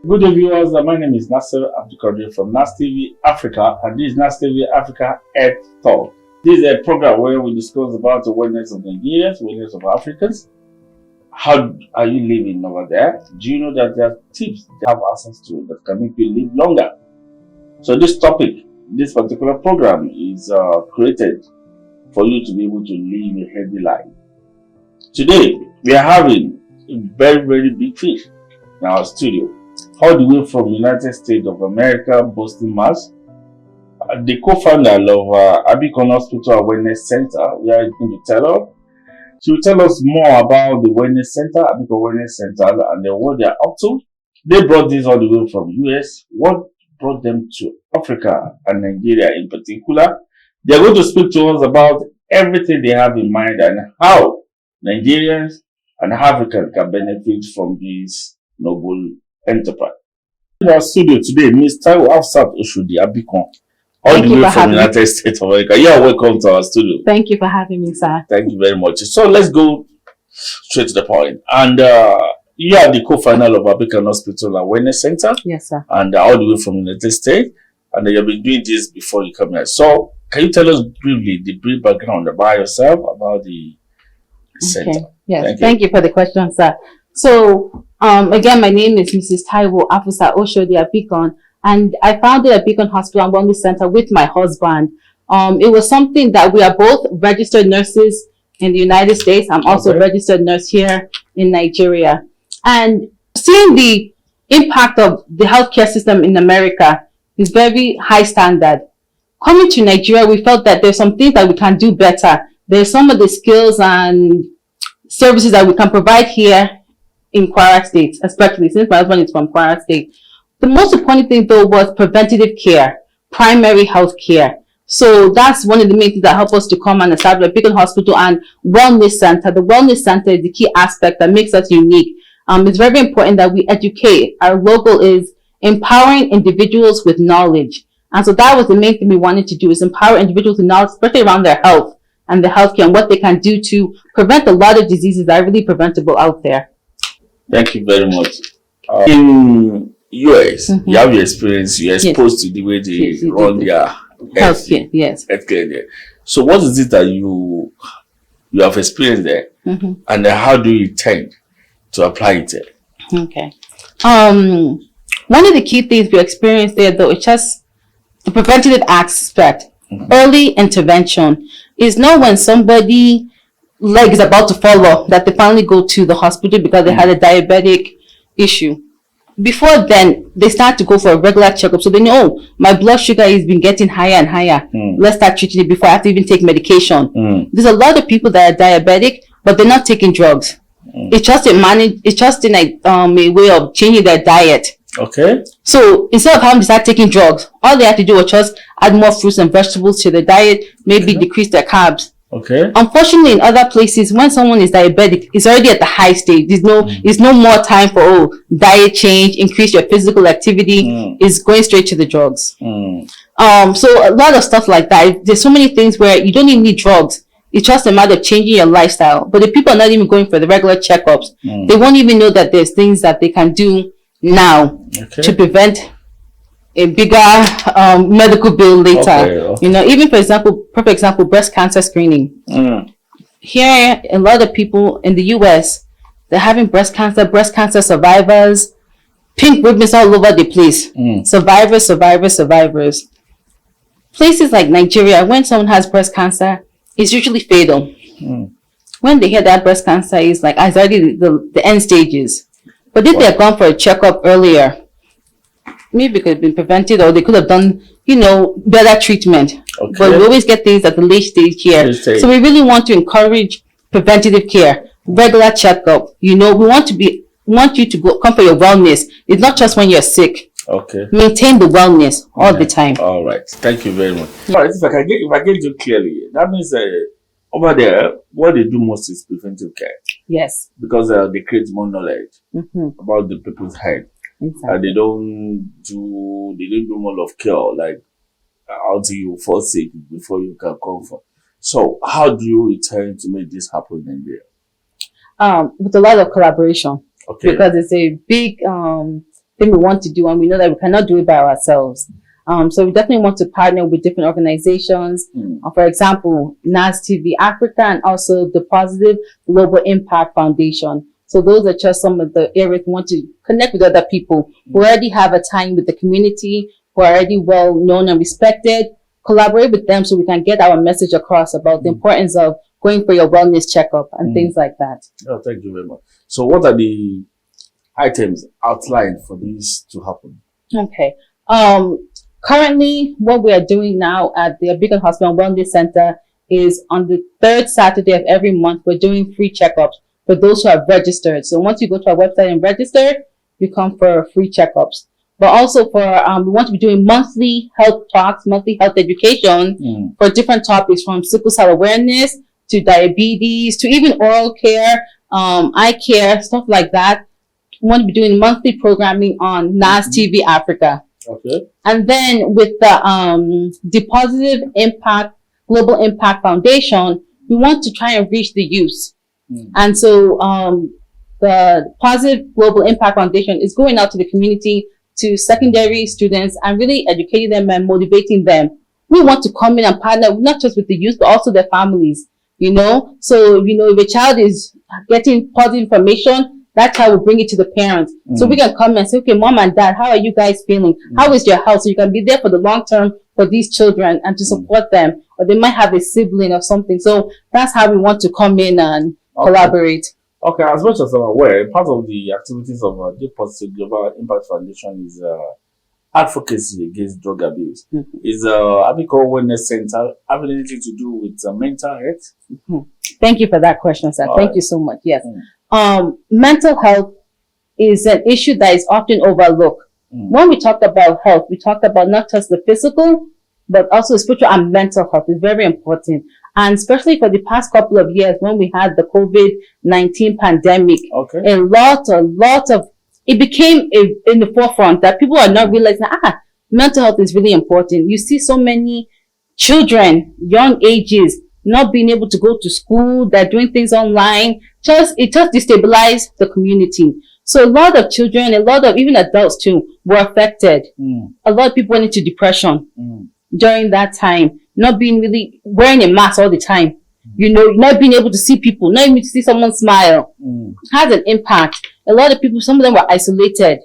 Good day, viewers. My name is Nastv from Nastv Africa, and this is Nastv Africa Health Talk. This is a program where we discuss about the wellness of Nigerians, wellness of Africans. How are you living over there? Do you know that there are tips they have access to that can make you live longer? So this particular program is created for you to be able to live a healthy life. Today, we are having a very, very big fish in our studio, all the way from United States of America, Boston, Mass. The co-founder of Abikan Hospital Awareness Center, we are going to tell us. She will tell us more about the Wellness Center, Abikan Awareness Center, and what they are up to. They brought this all the way from US. What brought them to Africa and Nigeria in particular? They are going to speak to us about everything they have in mind and how Nigerians and Africans can benefit from this noble enterprise. In our studio today, Ms. Taiwo Abikan, all the way from United States of America. You are welcome to our studio. Thank you for having me, sir. Thank you very much. So let's go straight to the point. And you are the co-founder of Abikan Hospital Awareness Center. Yes, sir. And all the way from United States. And you've been doing this before you come here. So can you tell us briefly the brief background about yourself, about the center? Yes, thank you for the question, sir. So, again, my name is Mrs. Taiwo Abikan, and I founded Abikan Hospital and Wellness Center with my husband. It was something that we are both registered nurses in the United States. I'm also a registered nurse here in Nigeria. And seeing the impact of the healthcare system in America is very high standard. Coming to Nigeria, we felt that there's some things that we can do better. There's some of the skills and services that we can provide here in Kwara State, especially since my husband is from Kwara State. The most important thing though was preventative care, primary health care. So that's one of the main things that help us to come and establish a Abikan Hospital and Wellness Center. The Wellness Center is the key aspect that makes us unique. It's very important that we educate. Our logo is empowering individuals with knowledge. And so that was the main thing we wanted to do, is empower individuals with knowledge, especially around their health and the healthcare and what they can do to prevent a lot of diseases that are really preventable out there. Thank you very much. In US, you have your experience, you're exposed to the way they run their healthcare. Yes. Healthcare there. So what is it that you have experienced there, and how do you intend to apply it there? Okay. One of the key things we experienced there though is just the preventative aspect. Early intervention is not when somebody leg is about to fall off that they finally go to the hospital because they had a diabetic issue. Before then, they start to go for a regular checkup. So they know, my blood sugar has been getting higher and higher. Let's start treating it before I have to even take medication. There's a lot of people that are diabetic, but they're not taking drugs. It's just a way of changing their diet. Okay. So instead of having to start taking drugs, all they have to do is just add more fruits and vegetables to the diet, maybe decrease their carbs. Okay. Unfortunately, in other places, when someone is diabetic, it's already at the high stage. There's no more time for diet change, increase your physical activity. It's going straight to the drugs. So a lot of stuff like that. There's so many things where you don't even need drugs. It's just a matter of changing your lifestyle. But if people are not even going for the regular checkups, they won't even know that there's things that they can do now to prevent a bigger medical bill later. You know, even for example, perfect example, breast cancer screening. Here, a lot of people in the US, they're having breast cancer survivors, pink ribbons all over the place. Survivors. Places like Nigeria, when someone has breast cancer, it's usually fatal. When they hear that breast cancer is like already the end stages. But if they had gone for a checkup earlier, maybe it could have been prevented, or they could have done, better treatment. But we always get things at the late stage here. So we really want to encourage preventative care, regular checkup. We want you to come for your wellness. It's not just when you're sick. Okay. Maintain the wellness all the time. All right. Thank you very much. All right. If I get you clearly, that means over there, what they do most is preventive care. Yes. Because they create more knowledge about the people's health. Exactly. They don't do more of cure, like until you fall sick before you can come for. So how do you intend to make this happen in India? With a lot of collaboration. Okay. Because it's a big thing we want to do, and we know that we cannot do it by ourselves. So we definitely want to partner with different organizations. For example, Nastv Africa and also the Positive Global Impact Foundation. So those are just some of the areas we want to connect with other people who already have a tie with the community, who are already well known and respected. Collaborate with them so we can get our message across about the importance of going for your wellness checkup and things like that. Oh, thank you very much. So what are the items outlined for this to happen? Okay. Currently, what we are doing now at the Abikan Hospital and Wellness Center is on the third Saturday of every month, we're doing free checkups for those who have registered. So once you go to our website and register, you come for free checkups. But also for, we want to be doing monthly health talks, monthly health education for different topics, from sickle cell awareness to diabetes to even oral care, eye care, stuff like that. We want to be doing monthly programming on Nastv Africa. Okay. And then with the Positive Impact Global Impact Foundation, we want to try and reach the youth. And so the Positive Global Impact Foundation is going out to the community, to secondary students, and really educating them and motivating them. We want to come in and partner not just with the youth, but also their families, you know. So, you know, if a child is getting positive information, that child will bring it to the parents. So we can come and say, okay, mom and dad, how are you guys feeling? How is your health? So you can be there for the long term for these children and to support them. Or they might have a sibling or something. So that's how we want to come in and collaborate. Okay, as much as I'm aware, part of the activities of the Positive Global Impact Foundation is advocacy against drug abuse. Is Abikan Wellness Center having anything to do with mental health? Thank you for that question, sir. Thank you so much. Yes. Mental health is an issue that is often overlooked. When we talk about health, we talk about not just the physical, but also spiritual and mental health is very important. And especially for the past couple of years when we had the COVID-19 pandemic, a lot of, it became in the forefront that people are not realizing, mental health is really important. You see so many children, young ages, not being able to go to school, they're doing things online. It just destabilized the community. So a lot of children, a lot of even adults too, were affected. A lot of people went into depression during that time, not being really wearing a mask all the time, you know, not being able to see people, not even to see someone smile, has an impact. A lot of people, some of them were isolated.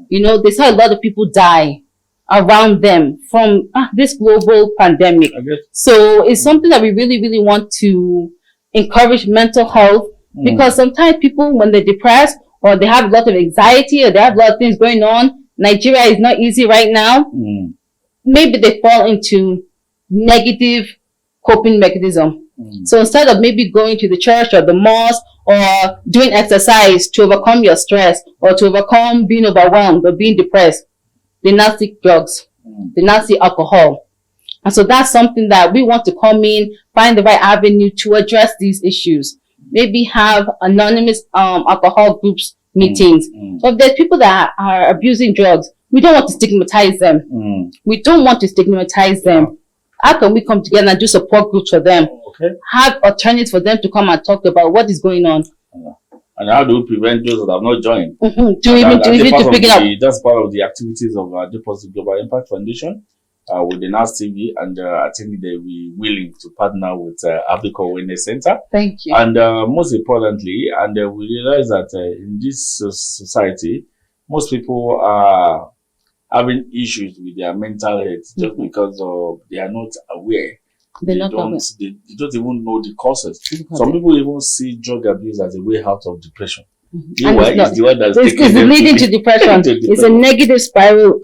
You know, they saw a lot of people die around them from this global pandemic. So it's something that we really, really want to encourage mental health, because sometimes people, when they're depressed or they have a lot of anxiety or they have a lot of things going on, Nigeria is not easy right now. Maybe they fall into negative coping mechanism. So instead of maybe going to the church or the mosque or doing exercise to overcome your stress or to overcome being overwhelmed or being depressed, they now seek drugs. They now seek alcohol. And so that's something that we want to come in, find the right avenue to address these issues. Maybe have anonymous alcohol groups meetings. So if there's people that are abusing drugs, we don't want to stigmatize them. We don't want to stigmatize them. How can we come together and do support groups for them? Have alternatives for them to come and talk about what is going on. And how do we prevent those that have not joined? To pick it up. That's part of the activities of the Positive Global Impact Foundation with the Nastv, and I think they will be willing to partner with Abikan Wellness Center. Thank you. And most importantly, and we realize that in this society, most people are having issues with their mental health just because they are not aware. They don't even know the causes. Some people even see drug abuse as a way out of depression. It's the one that's leading to depression. It's a negative spiral.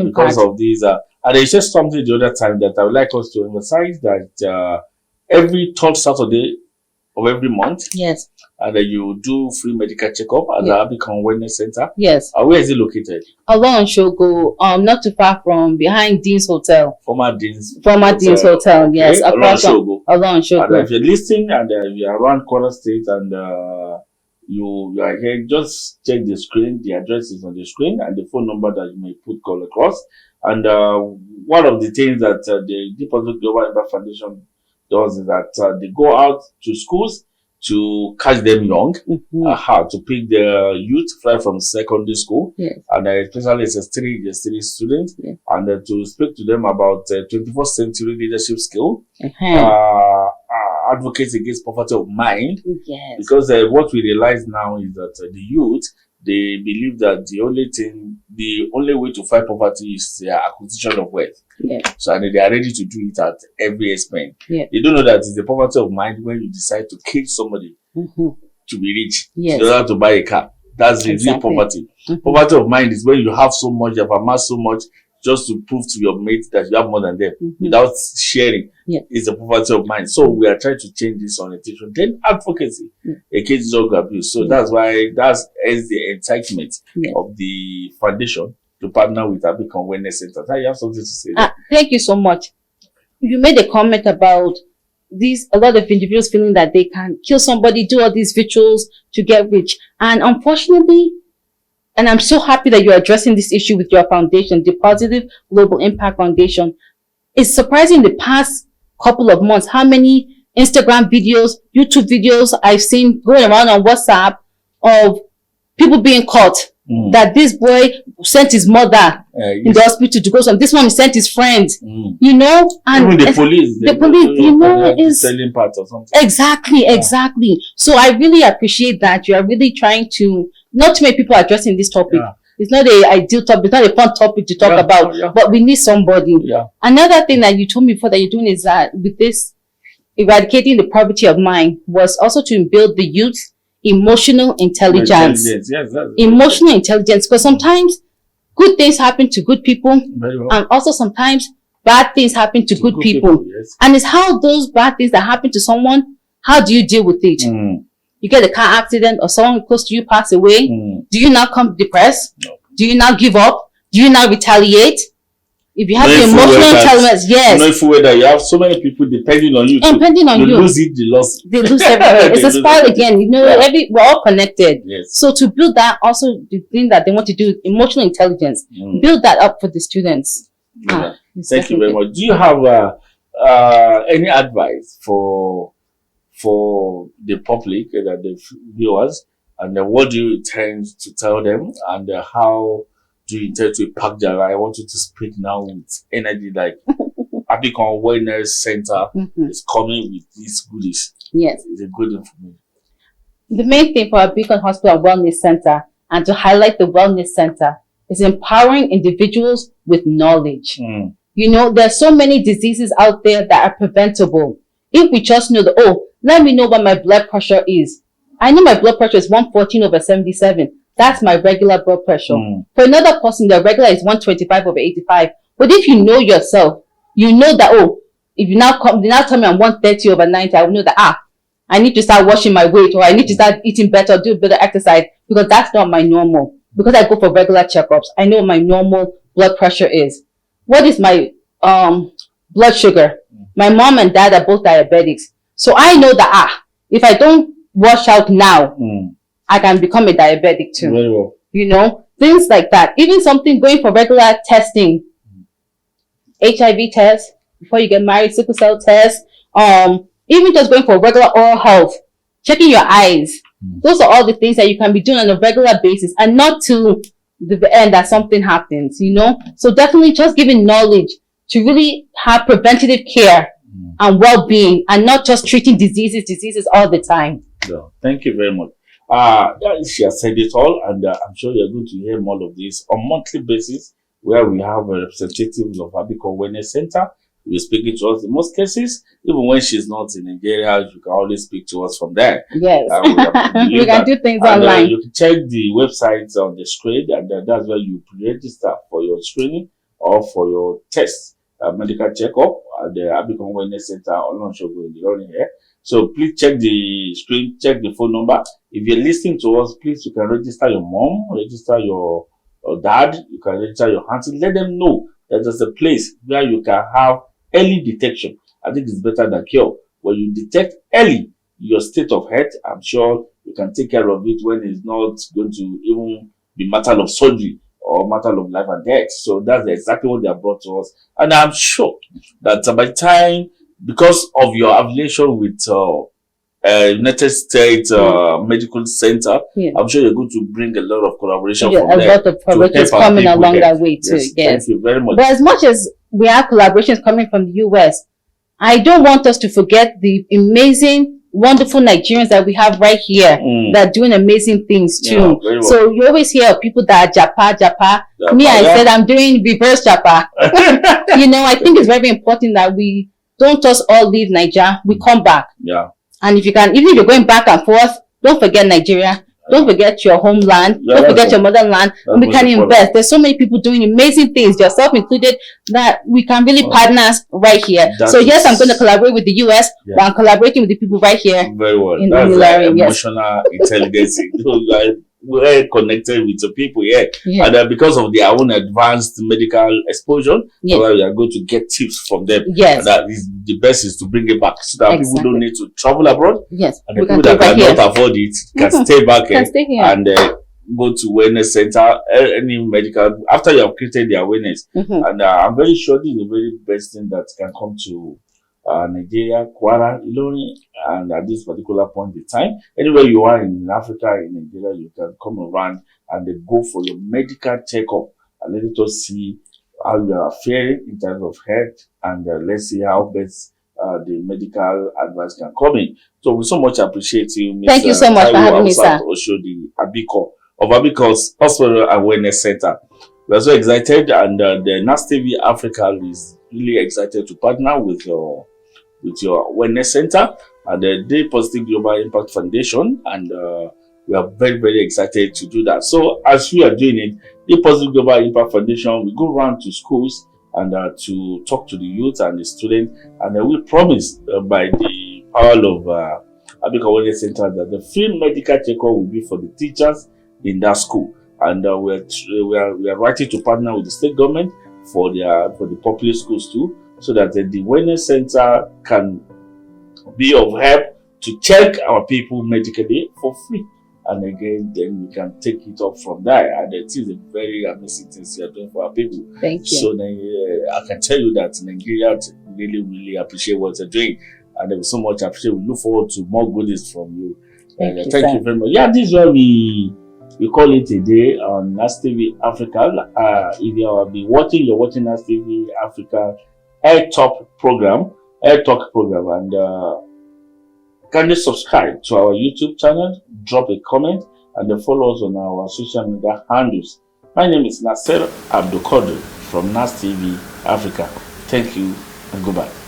Because of these. And it's just something the other time that I would like us to emphasize, that every third Saturday of every month, and you do free medical checkup at the Abikan Wellness Center. Where is it located? Along Shogo, not too far from behind Dean's Hotel. Former Dean's Hotel, yes. Along Shogo. Along Shogo. And if you're listening and you are around Kwara State and you are here, just check the screen. The address is on the screen and the phone number that you may put call across. And one of the things that the Positive Global Impact Foundation does is that they go out to schools to catch them young, how to pick the youth right from secondary school, and especially as a three students, and to speak to them about 21st century leadership skill, advocates against poverty of mind, because what we realize now is that the youth, they believe that the only way to fight poverty is the acquisition of wealth. So and they are ready to do it at every expense. They don't know that it's the poverty of mind when you decide to kill somebody to be rich in order to buy a car. That's the real poverty. Poverty of mind is when you have so much, you have amassed so much, just to prove to your mates that you have more than them without sharing. It's the poverty of mind. So we are trying to change this orientation. Then advocacy against drug abuse. So that's why that's the excitement of the foundation to partner with Abikan Wellness Center. I have something to say. Thank you so much. You made a comment about a lot of individuals feeling that they can kill somebody, do all these rituals to get rich. And unfortunately, and I'm so happy that you're addressing this issue with your foundation, the Positive Global Impact Foundation. It's surprising the past couple of months how many Instagram videos, YouTube videos I've seen going around on WhatsApp of people being caught. That this boy sent his mother in the hospital to go some. This one sent his friends, you know, and even the police, you know, is selling part or something. Exactly. So I really appreciate that you are really trying to, not too many people are addressing this topic. It's not an ideal topic. It's not a fun topic to talk about, but we need somebody. Another thing that you told me before that you're doing is that with this eradicating the poverty of mind was also to build the youth emotional intelligence. Emotional intelligence, because sometimes good things happen to good people, and also sometimes bad things happen to good people. And it's how those bad things that happen to someone, how do you deal with it? You get a car accident or someone close to you pass away. Do you now come depressed? Do you now give up? Do you now retaliate? If you have the emotional intelligence, that you have so many people depending on you. Depending on you. Lose it, they lose. They lose everything. It's a spiral again. You know, we're all connected. So to build that, also the thing that they want to do, emotional intelligence, build that up for the students. Thank you very much. Do you have any advice for the public, the viewers, and what do you intend to tell them, and how do you intend to impact their life? I want you to speak now with energy, like Abikan Wellness Center is coming with these goodies. It's a good information. The main thing for Abikan Hospital and Wellness Center, and to highlight the Wellness Center, is empowering individuals with knowledge. You know, there's so many diseases out there that are preventable. If we just know that, let me know what my blood pressure is. I know my blood pressure is 114/77. That's my regular blood pressure. For another person, their regular is 125/85. But if you know yourself, you know that, if you now tell me I'm 130/90, I will know that, I need to start watching my weight, or I need to start eating better, do better exercise, because that's not my normal. Because I go for regular checkups, I know what my normal blood pressure is. What is my blood sugar? My mom and dad are both diabetics. So I know that, if I don't wash out now, I can become a diabetic too. Very well. You know, things like that. Even something going for regular testing, HIV test, before you get married, sickle cell test, even just going for regular oral health, checking your eyes. Those are all the things that you can be doing on a regular basis, and not to the end that something happens, you know. So definitely just giving knowledge to really have preventative care and well-being, and not just treating diseases all the time. Thank you very much. She has said it all, and I'm sure you're going to hear more of this on a monthly basis, where we have representatives of Abikan Wellness Center who is speaking to us. In most cases, even when she's not in Nigeria, you can always speak to us from there. Yes, we can do things online. You can check the websites on the screen, and that's where you register for your screening or for your test, medical checkup at the Abikan Wellness Center on Lonshogo in the Lorry here. So please check the screen, check the phone number. If you're listening to us, please, you can register your mom, register your dad, you can register your auntie. Let them know that there's a place where you can have early detection. I think it's better than cure. When you detect early your state of health, I'm sure you can take care of it when it's not going to even be matter of surgery or matter of life and death. So that's exactly what they have brought to us. And I'm sure that by the time, because of your affiliation with United States Medical Center. Yeah. I'm sure you're going to bring a lot of collaboration Yeah, from a there. lot of collaborations coming along that way too. Yes. Thank you very much. But as much as we have collaborations coming from the US, I don't want us to forget the amazing, wonderful Nigerians that we have right here that are doing amazing things too. Yeah, very well. So you always hear of people that are japa. Me, I said I'm doing reverse japa. You know, I think it's very important that we don't just all leave Nigeria. We come back. Yeah. And if you can, even if you're going back and forth, don't forget Nigeria. Don't forget your homeland. Don't forget your motherland. And we can invest. There's so many people doing amazing things, yourself included, that we can really partner right here. So yes, I'm going to collaborate with the US, but I'm collaborating with the people right here. Very well. In That's emotional intelligence. We're connected with the people here. Yeah. And because of their own advanced medical exposure, we are going to get tips from them. Yes. And that is the best is to bring it back so that people don't need to travel abroad. Yes. And the people that cannot afford it can stay back here and go to wellness center, any medical, after you have created the awareness. And I'm very sure this is the very best thing that can come to Nigeria, Kwara, Ilori, and at this particular point in time, anywhere you are in Africa, in Nigeria, you can come around and go for your medical checkup and let us see how you are faring in terms of health, and let's see how best the medical advice can come in. So we so much appreciate you, Ms. Thank you so much for having me, sir. The Abikan of Abikan's Hospital Awareness Center. We are so excited, and the Nastv Africa is really excited to partner with your awareness center and the Day Positive Global Impact Foundation, and we are very, very excited to do that. So as we are doing it, the Positive Global Impact Foundation, we go around to schools and to talk to the youth and the students, and we promise by the power of Abikan Awareness Center that the free medical checkup will be for the teachers in that school, and we are writing to partner with the state government for the public schools too, so that the wellness center can be of help to check our people medically for free. And again, then we can take it up from there. And it is a very amazing thing you are doing for our people. Thank you. So I can tell you that Nigeria really, really appreciate what you're doing. And there is so much appreciate. We look forward to more goodies from you. Thank you very much. Yeah, this is where we call it a day on Nastv Africa. If you have been watching, you're watching Nastv Africa Air Talk program, and can you subscribe to our YouTube channel, drop a comment, and follow us on our social media handles. My name is Nasser Abdulkadir from Nastv Africa. Thank you and goodbye.